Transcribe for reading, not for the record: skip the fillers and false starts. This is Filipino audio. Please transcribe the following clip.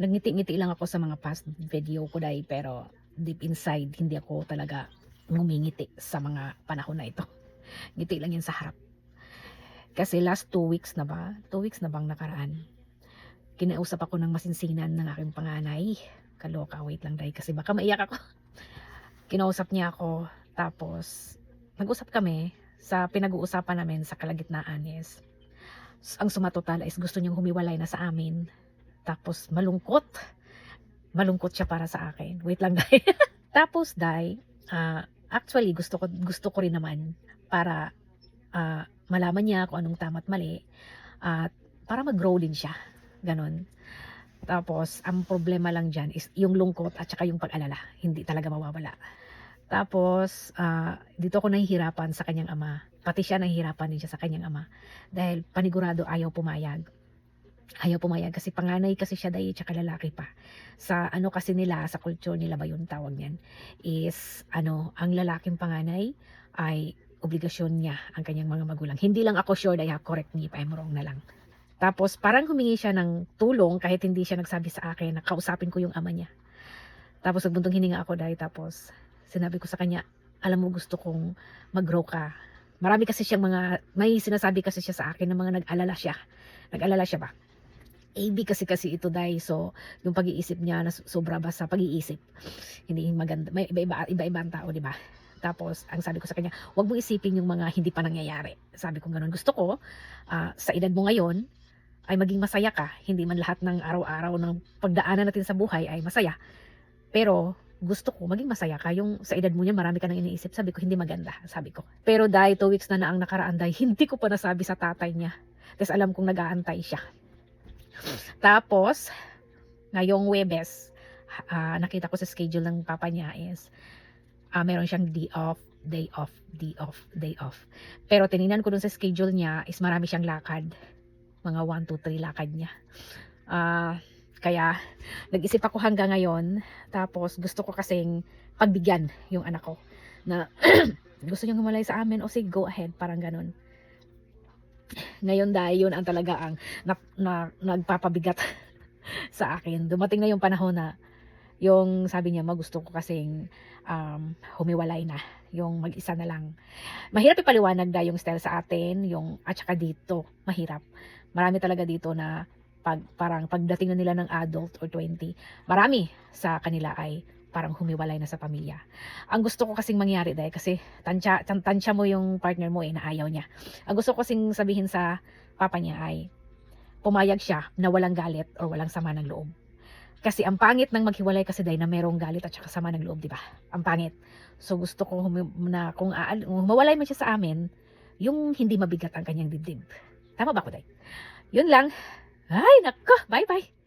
Nagngiti-ngiti lang ako sa mga past video ko day, pero deep inside hindi ako talaga ngumingiti sa mga panahon na ito. Ngiti lang yun sa harap. Kasi last 2 weeks na ba? 2 weeks na bang nakaraan? Kinausap ako ng masinsinan ng aking panganay. Kaloka, wait lang day kasi baka maiyak ako. Kinausap niya ako, tapos nag-usap kami sa pinag-uusapan namin sa kalagitnaan is ang sumatotal is gusto niyang humiwalay na sa amin. Tapos malungkot. Malungkot siya para sa akin. Wait lang, day. Tapos, day, actually, gusto ko rin naman para malaman niya kung anong tama at mali at para mag-grow din siya. Ganon. Tapos, ang problema lang dyan is yung lungkot at saka yung pag-alala. Hindi talaga mawawala. Tapos, dito ako nahihirapan sa kanyang ama. Pati siya nahihirapan din siya sa kanyang ama. Dahil panigurado ayaw pumayag. Ayaw pumayag kasi panganay kasi siya dahil tsaka lalaki pa. Sa ano kasi nila, sa culture nila ba yung tawag niyan, is ang lalaking panganay ay obligasyon niya ang kanyang mga magulang. Hindi lang ako sure, dahil correct me if I'm wrong na lang. Tapos parang humingi siya ng tulong kahit hindi siya nagsabi sa akin na kausapin ko yung ama niya. Tapos nagbuntong hininga ako dahil tapos sinabi ko sa kanya, alam mo gusto kong mag-grow ka. Marami kasi siyang may sinasabi kasi siya sa akin na mga nag-alala siya. Nag-alala siya ba? AB kasi ito dahil so yung pag-iisip niya na sobra ba sa pag-iisip, hindi maganda, may iba-iba ang tao, di ba? Tapos ang sabi ko sa kanya, wag mo isipin yung mga hindi pa nangyayari. Sabi ko ganoon, gusto ko sa edad mo ngayon ay maging masaya ka, hindi man lahat ng araw-araw ng pagdaanan natin sa buhay ay masaya, pero gusto ko maging masaya ka. Yung sa edad mo niya marami ka nang iniisip. Sabi ko hindi maganda, sabi ko. Pero dahil 2 weeks na ang nakaraan, dahil hindi ko pa nasabi sa tatay niya, kasi alam kong nag-aantay siya. Tapos, ngayong Webes, nakita ko sa schedule ng papa niya is, meron siyang day off. Pero tinignan ko dun sa schedule niya is marami siyang lakad. Mga 1, 2, 3 lakad niya. Kaya, nag-isip ako hanggang ngayon. Tapos, gusto ko kasing pagbigyan yung anak ko. Na, gusto niyang humalay sa amin. O sige, go ahead. Parang ganun. Ngayon dahil yun ang talaga ang nagpapabigat sa akin. Dumating na yung panahon na yung sabi niya, gusto ko kasing humiwalay na, yung mag-isa na lang. Mahirap ipaliwanag na yung style sa atin, yung at saka dito, mahirap. Marami talaga dito na parang pagdating na nila ng adult or 20, marami sa kanila ay parang humiwalay na sa pamilya. Ang gusto ko kasing mangyari dahil kasi tansya mo yung partner mo na ayaw niya. Ang gusto ko kasing sabihin sa papa niya ay pumayag siya na walang galit or walang sama ng loob. Kasi ang pangit ng maghiwalay kasi dahil na merong galit at saka sama ng loob, di ba? Ang pangit. So gusto ko na kung mawalay man siya sa amin, yung hindi mabigat ang kanyang dibdib. Tama ba ko dahil? Yun lang. Ay, nako, bye-bye.